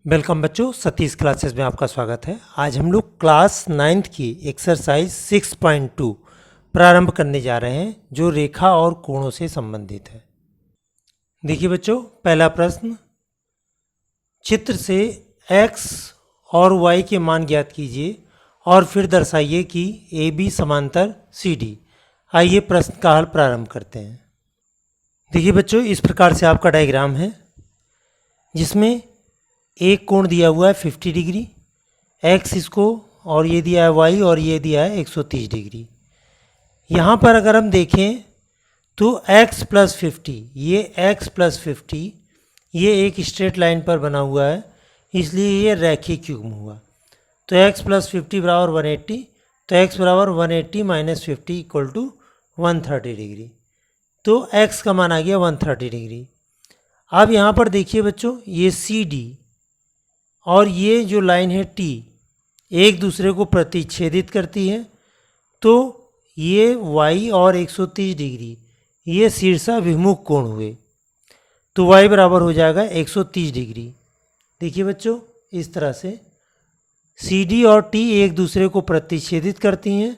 Welcome बच्चों, Satish classes में आपका स्वागत है। आज हम लोग क्लास 9th की एक्सरसाइज 6.2 प्रारंभ करने जा रहे हैं, जो रेखा और कोणों से संबंधित है। देखिए बच्चों, पहला प्रश्न, चित्र से x और y के मान ज्ञात कीजिए और फिर दर्शाइए कि AB समांतर CD। आइए प्रश्न का हल प्रारंभ करते हैं। देखिए बच्चों, इस प्रकार से आपका डायग्राम है, जिसमें एक कोण दिया हुआ है 50 डिग्री, x इसको, और ये दिया है y और ये दिया है 130 डिग्री। यहाँ पर अगर हम देखें तो x प्लस 50, ये x प्लस 50 ये एक स्ट्रेट लाइन पर बना हुआ है, इसलिए ये रैखिक युग्म हुआ। तो x प्लस 50 बराबर 180, तो x बराबर 180 माइनस 50 इक्वल टू 130 डिग्री। तो x का मान आ गया 130 डिग्री। अब यहाँ पर देखिए बच्चों, ये CD और ये जो लाइन है T एक दूसरे को प्रतिच्छेदित करती है, तो ये y और 130 डिग्री ये शीर्षाभिमुख कोण हुए, तो y बराबर हो जाएगा 130 डिग्री। देखिए बच्चों, इस तरह से CD और T एक दूसरे को प्रतिच्छेदित करती हैं,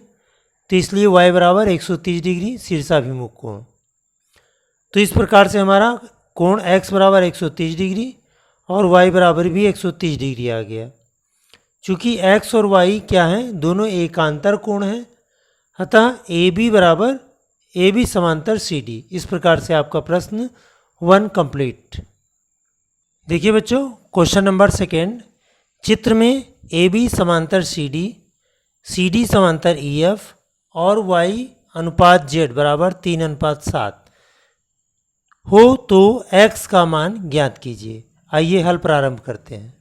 तो इसलिए y बराबर 130 डिग्री शीर्षाभिमुख कोण। तो इस प्रकार से हमारा कोण x बराबर 130 डिग्री और y बराबर भी 130 डिग्री आ गया। चूँकि x और y क्या हैं, दोनों एकांतर कोण हैं, अतः AB समांतर CD। इस प्रकार से आपका प्रश्न 1 कंप्लीट। देखिए बच्चों, क्वेश्चन नंबर 2, चित्र में AB समांतर CD, CD समांतर EF और y अनुपात Z बराबर 3:7 हो तो x का मान ज्ञात कीजिए। आइए हल प्रारंभ करते हैं।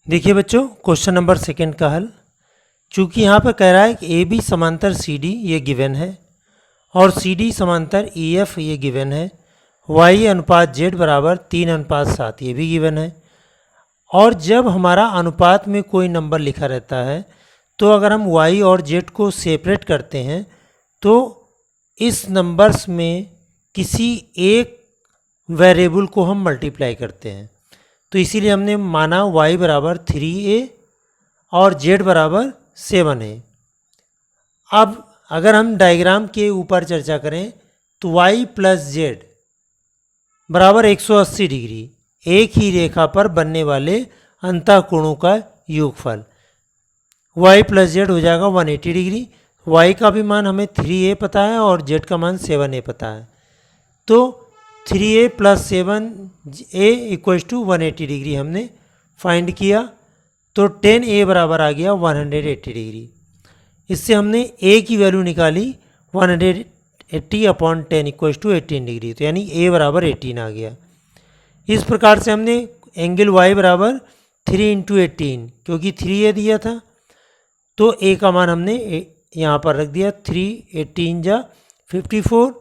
देखिए बच्चों, क्वेश्चन नंबर 2 का हल, चूँकि यहाँ पर कह रहा है कि AB समांतर CD ये गिवन है और CD समांतर EF ये गिवन है, y अनुपात Z बराबर 3:7 ये भी गिवन है। और जब हमारा अनुपात में कोई नंबर लिखा रहता है, तो अगर हम y और z को सेपरेट करते हैं तो इस नंबर्स में किसी एक वेरिएबल को हम मल्टीप्लाई करते हैं, तो इसीलिए हमने माना y बराबर 3a और z बराबर 7a। अब अगर हम डायग्राम के ऊपर चर्चा करें तो y प्लस z बराबर 180 डिग्री एक ही रेखा पर बनने वाले अंतःकोणों का योगफल, y प्लस z हो जाएगा 180 डिग्री। y का भी मान हमें 3a पता है और z का मान 7a पता है, तो 3a plus 7a equals to 180 degree हमने फाइंड किया, तो 10a बराबर आ गया 180 डिग्री। इससे हमने a की वैल्यू निकाली 180/10 इक्वल्स टू 18 डिग्री, तो यानी a बराबर 18 आ गया। इस प्रकार से हमने एंगल y बराबर 3 × 18, क्योंकि 3a दिया था तो a का मान हमने यहाँ पर रख दिया 3 18 जा 54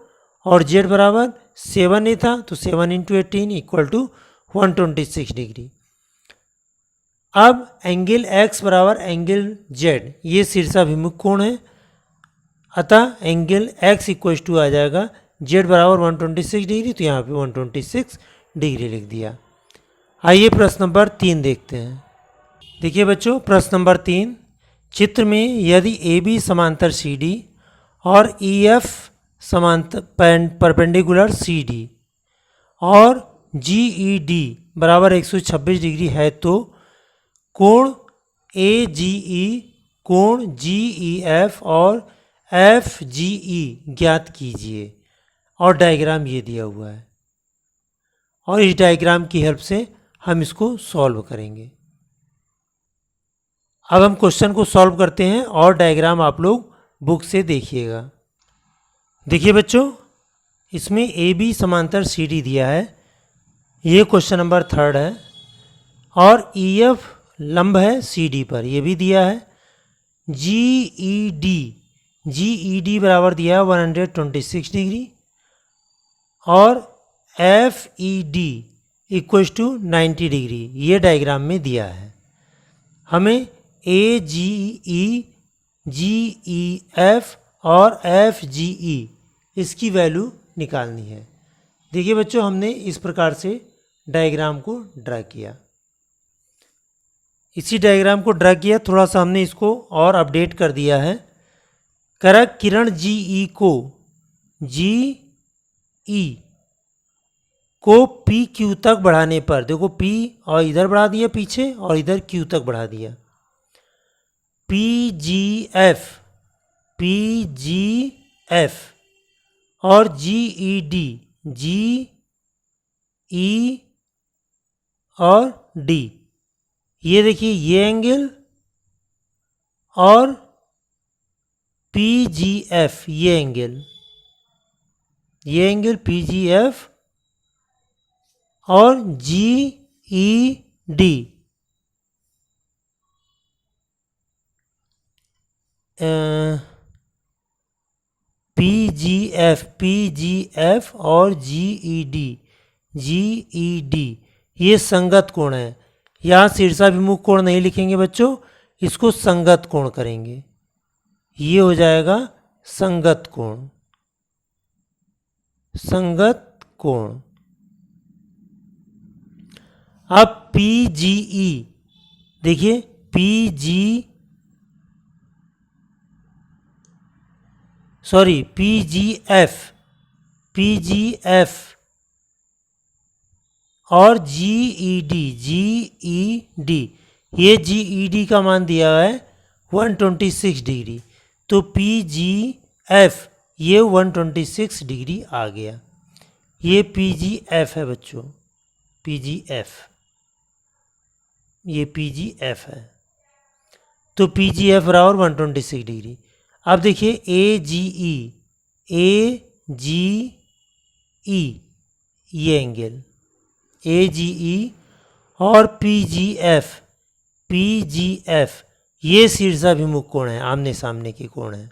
और z बराबर 7a था, तो 7 × 18 इक्वल टू 126 डिग्री। अब एंगल x बराबर एंगल z ये शीर्षाभिमुख कोण है, अतः एंगल x इक्वल टू आ जाएगा z बराबर 126 डिग्री, तो यहाँ पे 126 डिग्री लिख दिया। आइए प्रश्न नंबर 3 देखते हैं। देखिए बच्चों, प्रश्न नंबर 3, चित्र में यदि AB समांतर CD और EF समांतर परपेंडिकुलर CD और GED बराबर 126 डिग्री है, तो कोण AGE, कोण GEF और FGE ज्ञात कीजिए। और डायग्राम ये दिया हुआ है, और इस डायग्राम की हेल्प से हम इसको सॉल्व करेंगे। अब हम क्वेश्चन को सॉल्व करते हैं और डायग्राम आप लोग बुक से देखिएगा। देखिए बच्चों, इसमें AB समांतर CD दिया है, ये क्वेश्चन नंबर 3 है, और EF लंब है CD पर, ये भी दिया है। GED बराबर दिया है 126 डिग्री और FED इक्वल्स टू 90 डिग्री, ये डायग्राम में दिया है। हमें AGE, GEF और FGE इसकी वैल्यू निकालनी है। देखिए बच्चों, हमने इस प्रकार से डायग्राम को ड्रा किया। इसी डायग्राम को ड्रा किया, थोड़ा सा हमने इसको और अपडेट कर दिया है। करा किरण जी ई को पी क्यू तक बढ़ाने पर, देखो पी और इधर बढ़ा दिया पीछे और इधर क्यू तक बढ़ा दिया। पी जी एफ और जी ई और डी, ये देखिए ये एंगल, और पी जी एफ ये एंगल पी जी एफ और G E D, P G F और जी ई डी ये संगत कोण है। यहाँ शीर्षाभिमुख कोण नहीं लिखेंगे बच्चों, इसको संगत कोण करेंगे। ये हो जाएगा संगत कोण। अब पी जी ई, देखिए पी जी एफ और जी ई डी, ये जी ई डी का मान दिया है 126 डिग्री, तो पी जी एफ ये 126 डिग्री आ गया। ये पी जी एफ है बच्चों, पी जी एफ, ये पी जी एफ है, तो पी जी एफ बराबर 126 डिग्री। अब देखिए ए जी ई ये एंगल ए जी ई और पी जी एफ ये शीर्षाभिमुख कोण है, आमने सामने के कोण है।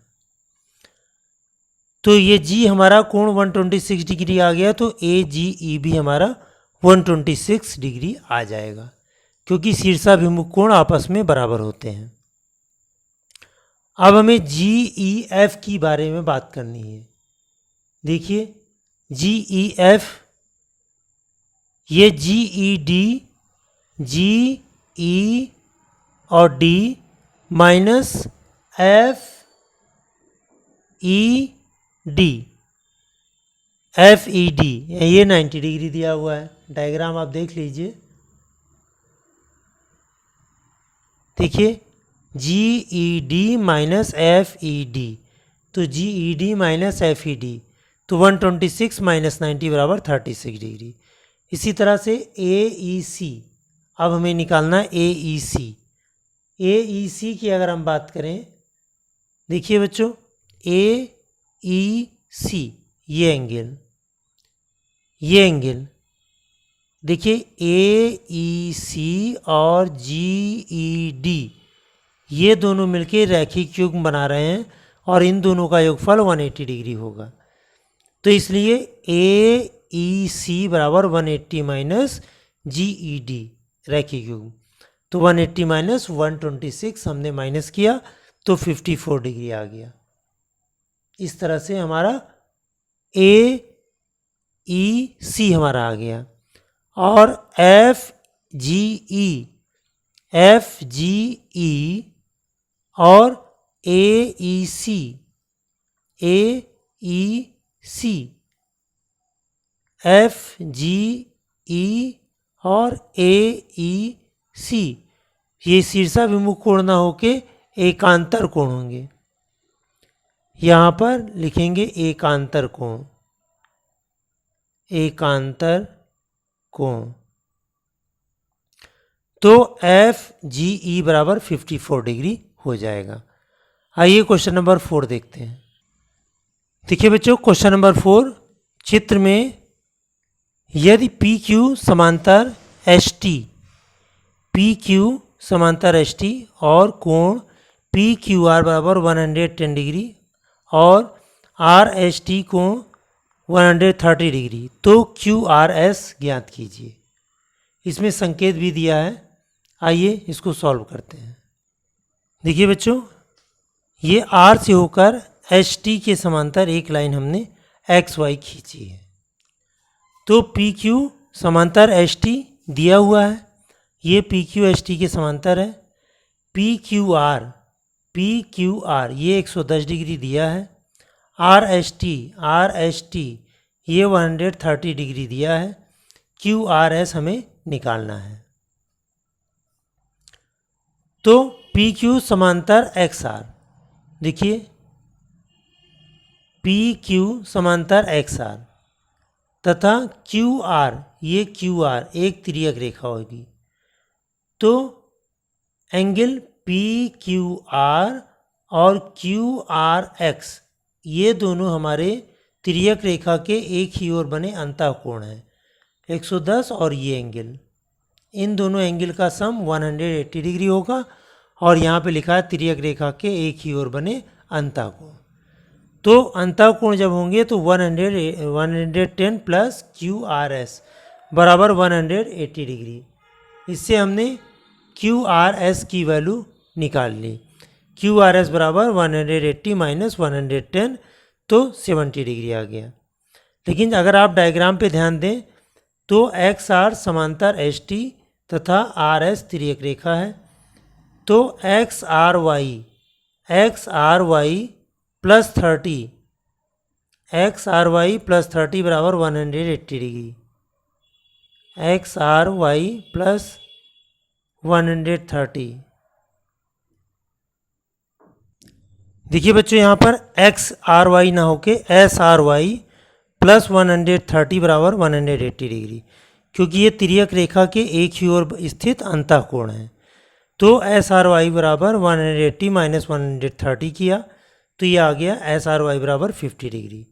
तो ये जी हमारा कोण 126 डिग्री आ गया, तो ए जी ई भी हमारा 126 डिग्री आ जाएगा, क्योंकि शीर्षाभिमुख कोण आपस में बराबर होते हैं। अब हमें जी ई एफ की बारे में बात करनी है। देखिए जी ई एफ, ये जी ई और D minus F E D, ये 90 डिग्री दिया हुआ है। डायग्राम आप देख लीजिए, देखिए G E D minus F E D, तो G E D minus F E D, तो 126 माइनस 90 बराबर 36 डिग्री। इसी तरह से ए ई सी, अब हमें निकालना है ए ई सी की अगर हम बात करें, देखिए बच्चों ए ई सी ये एंगल देखिए ए ई सी और जी ई डी ये दोनों मिलके रैखिक युग्म बना रहे हैं, और इन दोनों का योगफल 180 डिग्री होगा। तो इसलिए ए ई सी बराबर 180 माइनस जी ई डी रैखिक युग्म, तो 180 माइनस 126 हमने माइनस किया तो 54 डिग्री आ गया। इस तरह से हमारा ए ई सी हमारा आ गया, और एफ जी ई और ए ई सी एफ जी ई और ए ई सी ये शीर्षाभिमुख कोण ना होके एकांतर कोण होंगे। यहाँ पर लिखेंगे एकांतर कोण, तो एफ जी ई बराबर 54 डिग्री हो जाएगा। आइए क्वेश्चन नंबर 4 देखते हैं। देखिए बच्चों क्वेश्चन नंबर 4, चित्र में यदि पी क्यू समांतर एस टी और कोण पी क्यू आर बराबर 110 डिग्री और आर एस टी कोण 130 डिग्री, तो क्यू आर एस ज्ञात कीजिए। इसमें संकेत भी दिया है, आइए इसको सॉल्व करते हैं। देखिए बच्चों ये आर से होकर एस टी के समांतर एक लाइन हमने एक्स वाई खींची है, तो पी क्यू समांतर एस टी दिया हुआ है, ये पी क्यू एस टी के समांतर है। पी क्यू आर ये 110 डिग्री दिया है। आर एस टी ये 130 डिग्री दिया है। क्यू आर एस हमें निकालना है। तो पी क्यू समांतर एक्स आर, देखिए पी क्यू समांतर एक्स आर तथा क्यू आर, ये क्यू आर एक तिर्यक रेखा होगी। तो एंगल पी क्यू आर और क्यू आर एक्स ये दोनों हमारे तिर्यक रेखा के एक ही ओर बने अंतःकोण हैं, 110 और ये एंगल, इन दोनों एंगल का सम 180 डिग्री होगा। और यहाँ पे लिखा है तिर्यक रेखा के एक ही ओर बने अंतःकोण। तो अंतःकोण जब होंगे तो 110 प्लस क्यू आर एस बराबर 180 डिग्री। इससे हमने क्यू आर एस की वैल्यू निकाल ली। क्यू आर एस बराबर 180 माइनस 110, तो 70 डिग्री आ गया। लेकिन अगर आप डायग्राम पे ध्यान दें तो एक्स आर समांतर एस टी तथा आर एस तिर्यक रेखा है। तो X R Y plus 30, X R Y plus 30 बराबर 180 degree. X R Y plus 130। देखिए बच्चों, यहाँ पर एक्स आर वाई ना होके एस आर वाई प्लस 130 बराबर 180 डिग्री, क्योंकि ये तिर्यक रेखा के एक ही ओर स्थित अंतःकोण है। तो एस आर वाई बराबर 180 माइनस 130 किया तो ये आ गया एस आर वाई बराबर 50 डिग्री।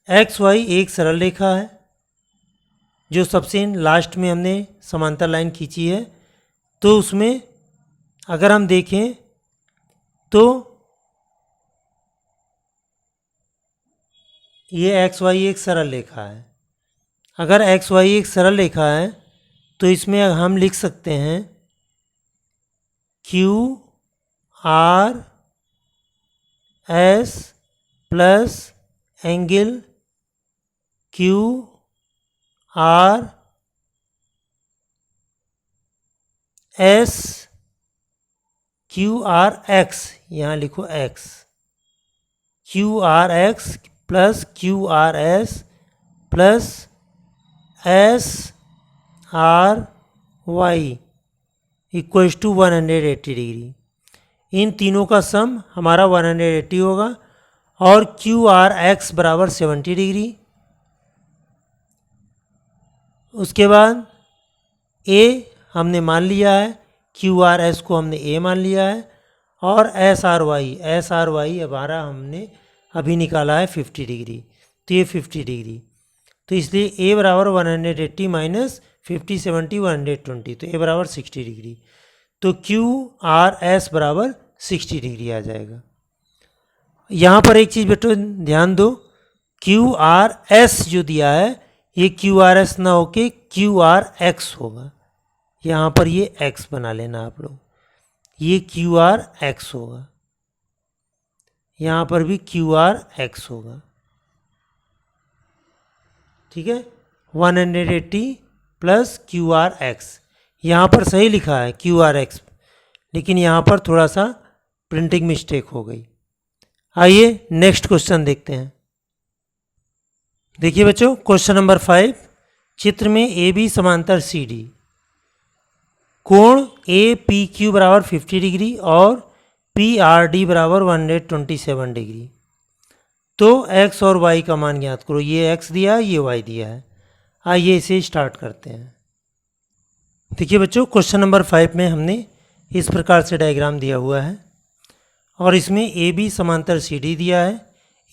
एक्स वाई एक सरल रेखा है जो सबसे लास्ट में हमने समांतर लाइन खींची है। तो उसमें अगर हम देखें तो ये एक्स वाई एक सरल रेखा है। अगर एक्स वाई एक सरल रेखा है तो इसमें हम लिख सकते हैं Q R S plus angle Q R S Q R X, यहाँ लिखो X, Q R X plus Q R S plus S R Y equals to 180 degree. इन तीनों का सम हमारा 180 होगा और क्यू आर एक्स बराबर 70 डिग्री। उसके बाद ए हमने मान लिया है, क्यू आर एस को हमने ए मान लिया है, और एस आर वाई हमारा हमने अभी निकाला है 50 डिग्री, तो ये 50 डिग्री। तो इसलिए ए बराबर 180 माइनस 50 70 120, तो ए बराबर 60 डिग्री। तो क्यू आर एस बराबर 60 डिग्री आ जाएगा। यहाँ पर एक चीज़ बेटो ध्यान दो, क्यू आर एस जो दिया है ये क्यू आर एस ना होके क्यू आर एक्स होगा। यहाँ पर ये एक्स बना लेना आप लोग, ये क्यू आर एक्स होगा, यहाँ पर भी क्यू आर एक्स होगा। ठीक है, 180 प्लस क्यू आर एक्स, यहाँ पर सही लिखा है क्यू आर एक्स, लेकिन यहाँ पर थोड़ा सा प्रिंटिंग मिस्टेक हो गई। आइए नेक्स्ट क्वेश्चन देखते हैं। देखिए बच्चों, क्वेश्चन नंबर 5, चित्र में ए बी समांतर सी डी, कोण ए पी क्यू बराबर 50 डिग्री और पी आर डी बराबर 127 डिग्री। तो x और y का मान ज्ञात करो। ये x दिया है, ये y दिया है। आइए इसे स्टार्ट करते हैं। देखिए बच्चों, क्वेश्चन नंबर 5 में हमने इस प्रकार से डायग्राम दिया हुआ है और इसमें ए बी समांतर सी डी दिया है,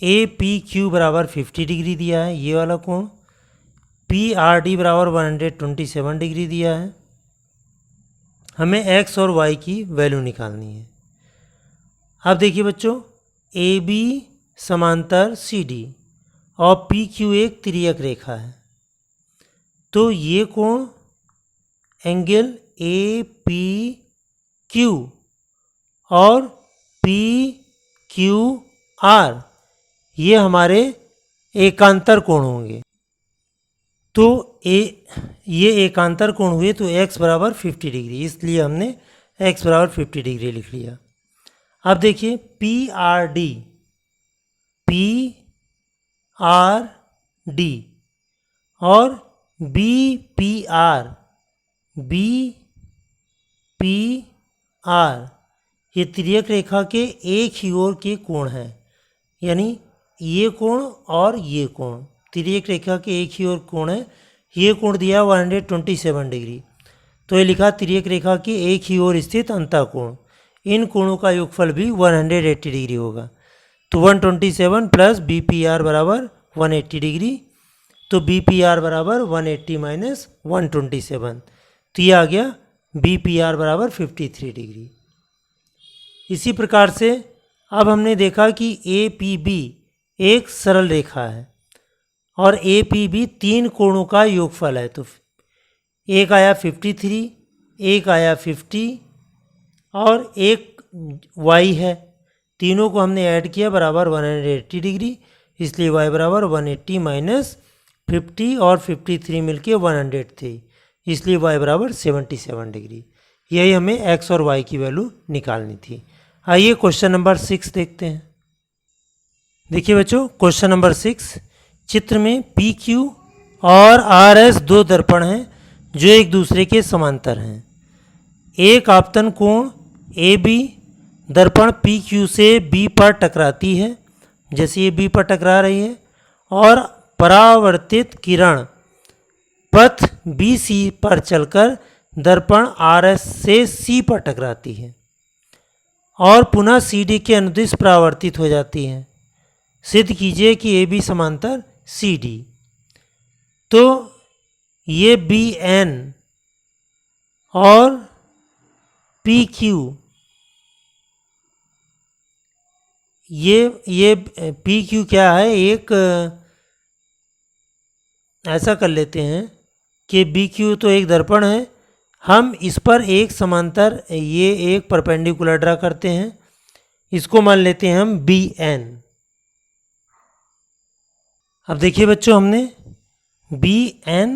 ए पी क्यू बराबर 50 डिग्री दिया है ये वाला कोण, पी आर डी बराबर 127 डिग्री दिया है। हमें x और y की वैल्यू निकालनी है। अब देखिए बच्चों, ए बी समांतर सी डी और पी क्यू एक तिर्यक रेखा है, तो ये कोण एंगल ए पी क्यू और पी क्यू आर ये हमारे एकांतर कोण होंगे। तो ये एकांतर कोण हुए तो x बराबर 50 डिग्री, इसलिए हमने x बराबर 50 डिग्री लिख लिया। अब देखिए PRD और BPR ये तिर्यक रेखा के एक ही ओर के कोण हैं, यानी ये कोण और ये कोण तिर्यक रेखा के एक ही ओर कोण है। ये कोण दिया 127 डिग्री, तो ये लिखा तिर्यक रेखा के एक ही ओर स्थित अंतःकोण। इन कोणों का योगफल भी 180 डिग्री होगा। तो 127 प्लस BPR बराबर 180 डिग्री, तो BPR बराबर 180 माइनस 127, तो ये आ गया BPR बराबर 53 डिग्री। इसी प्रकार से अब हमने देखा कि APB एक सरल रेखा है और APB तीन कोणों का योगफल है। तो एक आया 53, एक आया 50 और एक Y है, तीनों को हमने ऐड किया बराबर 180 डिग्री, इसलिए Y बराबर 180 माइनस 50 और 53 मिलके 100 थे, इसलिए Y बराबर 77 डिग्री। यही हमें X और Y की वैल्यू निकालनी थी। आइए क्वेश्चन नंबर 6 देखते हैं। देखिए बच्चों, क्वेश्चन नंबर 6, चित्र में PQ और RS दो दर्पण हैं जो एक दूसरे के समांतर हैं। एक आपतन कोण AB दर्पण PQ से B पर टकराती है, जैसे ये B पर टकरा रही है, और परावर्तित किरण पथ BC पर चलकर दर्पण RS से C पर टकराती है और पुनः CD के अनुदिश परावर्तित हो जाती है। सिद्ध कीजिए कि AB समांतर CD। तो ये BN और PQ, ये PQ क्या है, एक ऐसा कर लेते हैं कि BQ तो एक दर्पण है, हम इस पर एक समांतर ये एक परपेंडिकुलर ड्रा करते हैं, इसको मान लेते हैं हम BN। अब देखिए बच्चों, हमने BN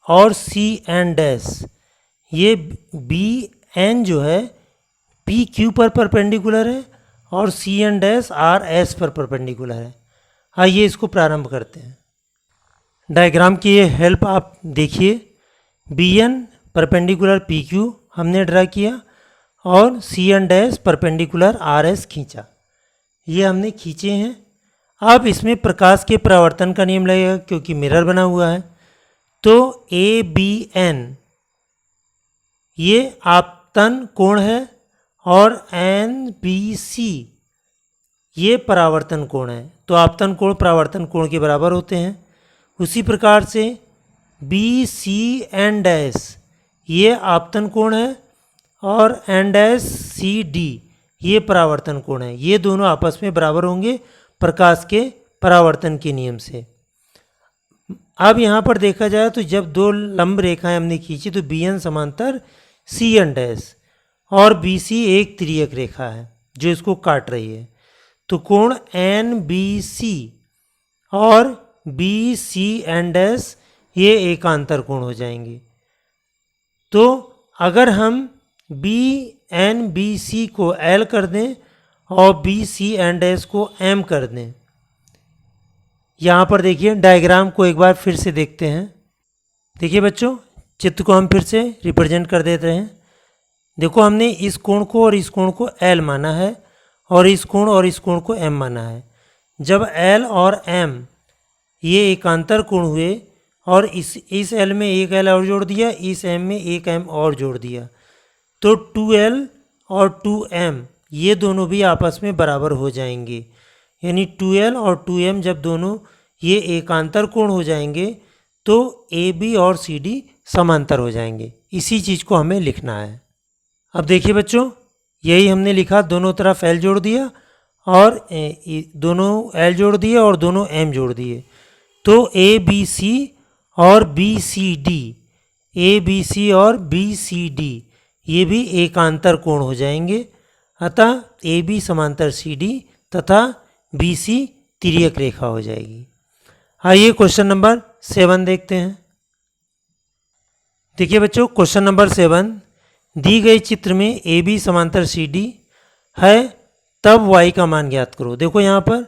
और CN डैश, ये BN जो है PQ पर परपेंडिकुलर है और CN डैश RS पर परपेंडिकुलर है। आइए इसको प्रारंभ करते हैं। डायग्राम की ये हेल्प आप देखिए। BN परपेंडिकुलर PQ हमने ड्रा किया और CN डैश परपेंडिकुलर RS खींचा, ये हमने खींचे हैं। अब इसमें प्रकाश के परावर्तन का नियम लगेगा क्योंकि मिरर बना हुआ है। तो ABN ये आपतन कोण है और NBC ये परावर्तन कोण है, तो आपतन कोण परावर्तन कोण के बराबर होते हैं। उसी प्रकार से BCN डैश ये आपतन कोण है और N डैश CD ये परावर्तन कोण है, ये दोनों आपस में बराबर होंगे प्रकाश के परावर्तन के नियम से। अब यहाँ पर देखा जाए तो जब दो लंब रेखाएं हमने खींची तो BN समांतर CN डैश और BC एक तिर्यक रेखा है जो इसको काट रही है, तो कोण NBC और BCN डैश ये एकांतर कोण हो जाएंगे। तो अगर हम BNBC को L कर दें और BCN डैश को M कर दें, यहाँ पर देखिए डायग्राम को एक बार फिर से देखते हैं। देखिए बच्चों, चित्र को हम फिर से रिप्रेजेंट कर देते हैं। देखो, हमने इस कोण को और इस कोण को L माना है और इस कोण और इस कोण को M माना है। जब L और M ये एकांतर कोण हुए और इस L में एक L और जोड़ दिया, इस M में एक M और जोड़ दिया, तो 2L और 2M ये दोनों भी आपस में बराबर हो जाएंगे। यानी 2L और 2M जब दोनों ये एकांतर कोण हो जाएंगे तो AB और CD समांतर हो जाएंगे। इसी चीज़ को हमें लिखना है। अब देखिए बच्चों, यही हमने लिखा, दोनों तरफ L जोड़ दिया और दोनों L जोड़ दिए और दोनों M जोड़ दिए, तो ABC और BCD ये भी एकांतर कोण हो जाएंगे। अतः AB समांतर CD तथा BC तिर्यक रेखा हो जाएगी। आइए क्वेश्चन नंबर 7 देखते हैं। देखिए बच्चों, क्वेश्चन नंबर 7, दी गई चित्र में ए बी समांतर सी डी है, तब वाई का मान ज्ञात करो। देखो यहाँ पर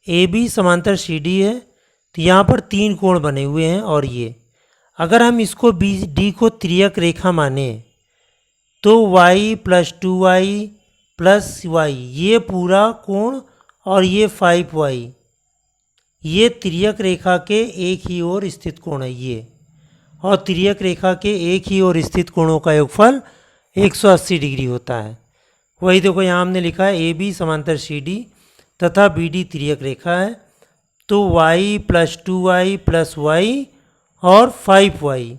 ए बी समांतर सी डी है, तो यहाँ पर 3 कोण बने हुए हैं और ये अगर हम इसको बी डी को त्रियक रेखा माने तो y plus 2y plus Y, ये पूरा कोण और ये 5y, ये त्रियक रेखा के एक ही ओर स्थित कोण है ये, और त्रियक रेखा के एक ही ओर स्थित कोणों का योगफल 180 डिग्री होता है। वही देखो यहाँ हमने लिखा है ए बी समांतर सी डी तथा बी डी त्रियक रेखा है, तो y plus 2y plus Y और 5y,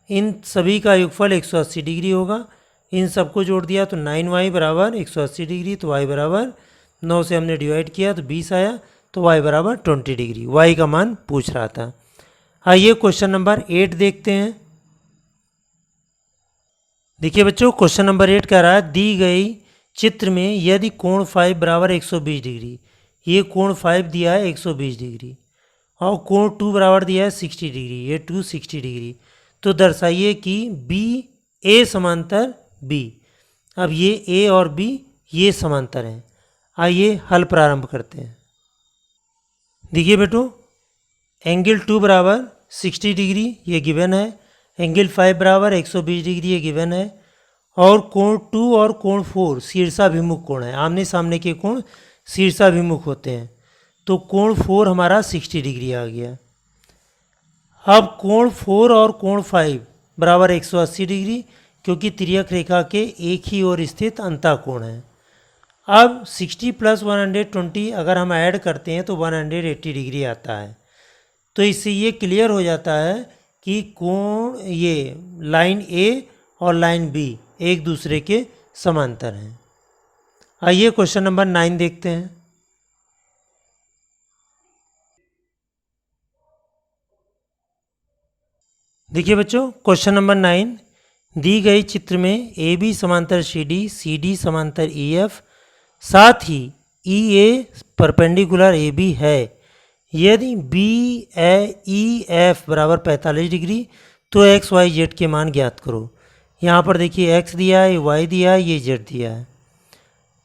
इन सभी का योगफल 180 डिग्री होगा। इन सबको जोड़ दिया तो 9y बराबर 180 डिग्री, तो y बराबर 9 से हमने डिवाइड किया तो 20 आया, तो y बराबर 20 डिग्री y का मान पूछ रहा था। आइए क्वेश्चन नंबर 8 देखते हैं। देखिए बच्चों, क्वेश्चन नंबर 8 कह रहा है दी गई चित्र में यदि कोण 5 बराबर 120 डिग्री, ये कोण 5 दिया है 120 डिग्री, और कोण 2 बराबर दिया है 60 डिग्री, ये 2 60 डिग्री, तो दर्शाइए कि बी ए समांतर बी। अब ये ए और बी ये समांतर हैं। आइए हल प्रारंभ करते हैं। देखिए बेटो, एंगल 2 बराबर 60 डिग्री ये गिवन है, एंगल 5 बराबर 120 डिग्री ये गिवन है, और कोण 2 और कोण 4 शीर्षाभिमुख कोण है। आमने सामने के कोण शीर्षाभिमुख होते हैं, तो कोण 4 हमारा 60 डिग्री आ गया। अब कोण 4 और कोण 5 बराबर 180 डिग्री, क्योंकि त्रियक रेखा के एक ही ओर स्थित अंतःकोण है। अब 60 प्लस 120 अगर हम ऐड करते हैं तो 180 डिग्री आता है, तो इससे ये क्लियर हो जाता है कि कोण ये लाइन ए और लाइन बी एक दूसरे के समांतर हैं। आइए क्वेश्चन नंबर 9 देखते हैं। देखिए बच्चों, क्वेश्चन नंबर 9, दी गई चित्र में ए बी समांतर सी डी समांतर ई एफ, साथ ही ई ए परपेंडिकुलर ए बी है। यदि बी ई एफ बराबर 45 डिग्री तो एक्स वाई जेड के मान ज्ञात करो। यहाँ पर देखिए एक्स दिया है, वाई दिया है, ये जेड दिया है।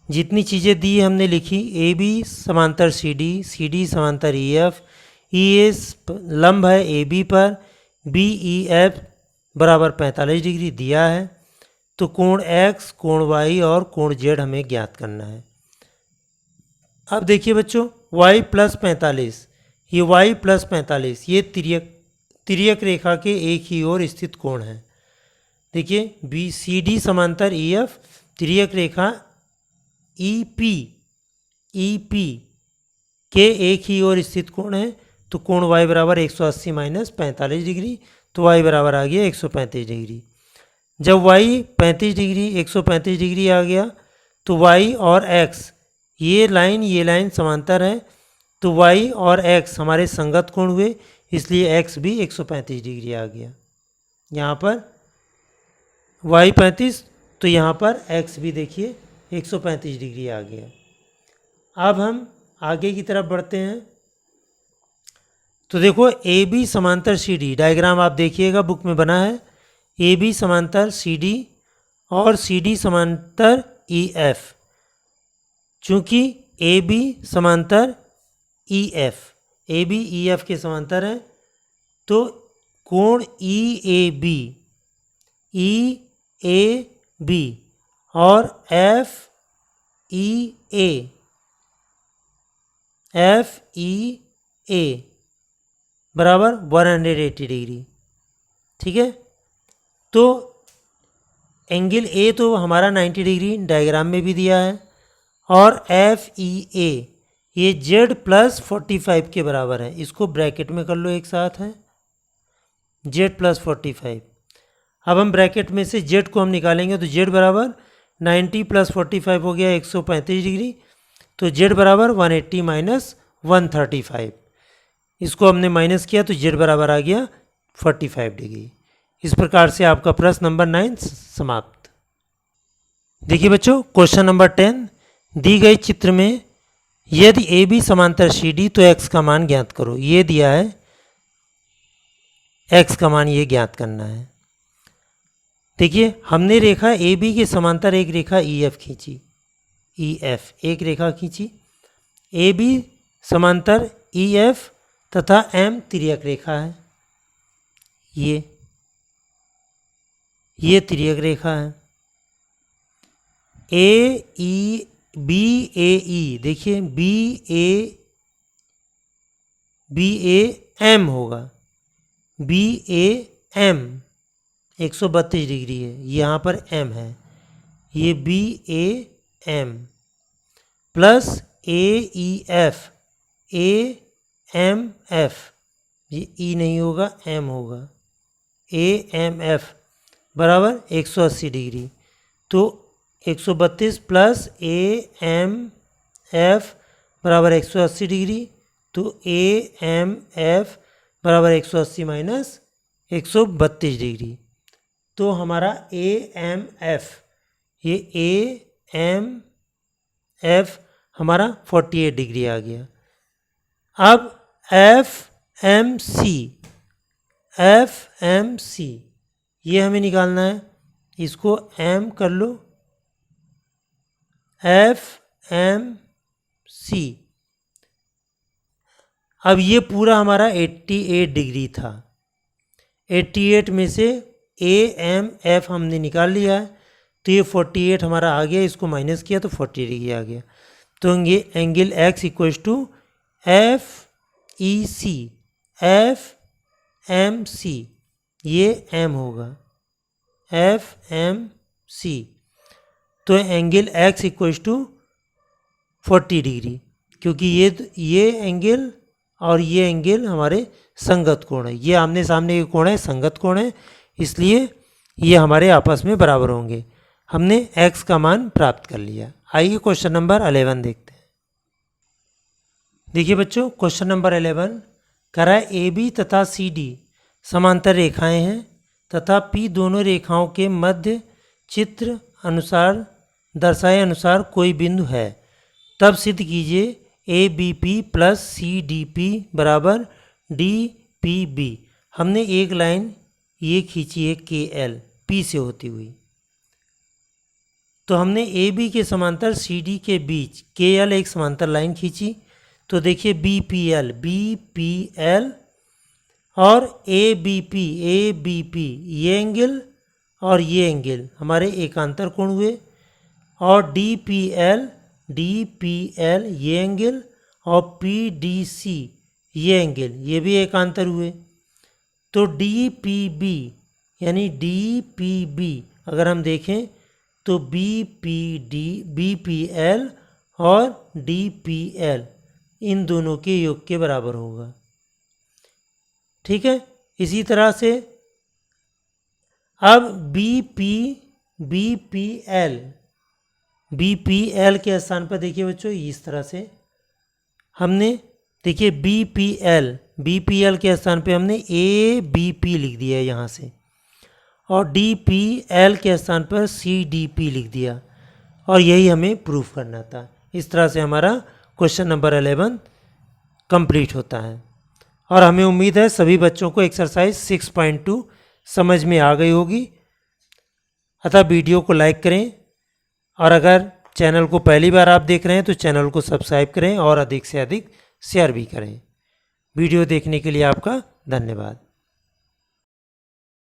जितनी चीज़ें दी हमने लिखी, ए बी समांतर सी डी समांतर ई एफ, ई ए लंब है ए बी पर, बी ई एफ बराबर 45 डिग्री दिया है, तो कोण x, कोण y और कोण z हमें ज्ञात करना है। अब देखिए बच्चों, y प्लस 45, ये y प्लस 45 ये तिर्यक रेखा के एक ही ओर स्थित कोण है। देखिए बी सी डी समांतर ई एफ तिर्यक रेखा ई पी के एक ही ओर स्थित कोण है, तो कोण y बराबर 180 माइनस 45 डिग्री, तो y बराबर आ गया 135 डिग्री। जब y 35 डिग्री 135 डिग्री आ गया तो y और x ये लाइन समांतर है, तो y और x हमारे संगत कोण हुए, इसलिए x भी 135 डिग्री आ गया। यहाँ पर y 35 तो यहाँ पर x भी देखिए 135 डिग्री आ गया। अब हम आगे की तरफ बढ़ते हैं। तो देखो ए बी समांतर सी डी, डायग्राम आप देखिएगा बुक में बना है, ए बी समांतर सी डी और सी डी समांतर ई एफ। चूँकि ए बी समांतर E F, A B E F के समांतर है, तो कोण ई ए बी और एफ ई ए बराबर 180 डिग्री। ठीक है, तो एंगल ए तो हमारा 90 डिग्री डायग्राम में भी दिया है, और एफ ई ए ये जेड प्लस 45 के बराबर है। इसको ब्रैकेट में कर लो एक साथ है, जेड प्लस 45। अब हम ब्रैकेट में से जेड को हम निकालेंगे, तो जेड बराबर 90 प्लस 45 हो गया 135 डिग्री, तो जेड बराबर 180 माइनस 135। इसको हमने माइनस किया तो जेड बराबर आ गया 45 डिग्री। इस प्रकार से आपका प्रश्न नंबर 9 समाप्त। देखिए बच्चों, क्वेश्चन नंबर 10, दी गई चित्र में यदि ए बी समांतर सी डी तो एक्स का मान ज्ञात करो। ये दिया है, एक्स का मान ये ज्ञात करना है। देखिए हमने रेखा ए बी के समांतर एक रेखा ई एफ खींची, ई एफ एक रेखा खींची, ए बी समांतर ई एफ तथा एम तिर्यक रेखा है, ये तिर्यक रेखा है। ए ई बी ए ई, देखिए बी ए एम होगा, बी ए एम 132 डिग्री है, यहाँ पर एम है, ये B A M plus A E F, A M F, ये ई नहीं होगा एम होगा, ए एम एफ बराबर 180 डिग्री। तो 132 प्लस ए एम एफ बराबर 180 डिग्री, तो ए एम एफ बराबर 180 माइनस 132 डिग्री। तो हमारा ए एम एफ, ये ए एम एफ हमारा 48 डिग्री आ गया। अब एफ एम सी ये हमें निकालना है, इसको एम कर लो, एफ एम सी। अब ये पूरा हमारा 88 डिग्री था, 88 में से ए एम एफ हमने निकाल लिया है, तो ये 48 हमारा आ गया, इसको माइनस किया तो 40 डिग्री आ गया। तो ये angle X equals to F E C, F M C, ये एम होगा, एफ एम सी। तो angle X equals to 40 degree, क्योंकि ये एंगल और ये एंगल हमारे संगत कोण है, ये आमने सामने के कोण है, संगत कोण है, इसलिए ये हमारे आपस में बराबर होंगे। हमने x का मान प्राप्त कर लिया। आइए क्वेश्चन नंबर 11 देखते हैं। देखिए बच्चों, क्वेश्चन नंबर 11 करा ए बी तथा सी डी समांतर रेखाएं हैं तथा P दोनों रेखाओं के मध्य चित्र अनुसार दर्शाए अनुसार कोई बिंदु है, तब सिद्ध कीजिए A B P plus C D P बराबर डी पी बी। हमने एक लाइन ये खींची है के एल पी से होती हुई, तो हमने ए बी के समांतर सी डी के बीच के एल एक समांतर लाइन खींची। तो देखिए बी पी एल और ए बी पी ये एंगल और ये एंगल हमारे एकांतर कोण हुए, और डी पी एल ये एंगल और पी डी सी ये एंगल ये भी एकांतर हुए। तो डी पी बी यानी डी पी बी अगर हम देखें तो बी पी एल और डी पी एल इन दोनों के योग के बराबर होगा। ठीक है, इसी तरह से अब बी पी एल के स्थान पर देखिए बच्चों, इस तरह से हमने देखिए बी पी एल के स्थान पे हमने ए बी पी लिख दिया यहाँ से, और डी पी एल के स्थान पर सी डी पी लिख दिया, और यही हमें प्रूफ करना था। इस तरह से हमारा क्वेश्चन नंबर 11 कंप्लीट होता है। और हमें उम्मीद है सभी बच्चों को एक्सरसाइज 6.2 समझ में आ गई होगी। अतः वीडियो को लाइक करें, और अगर चैनल को पहली बार आप देख रहे हैं तो चैनल को सब्सक्राइब करें और अधिक से अधिक शेयर भी करें। वीडियो देखने के लिए आपका धन्यवाद।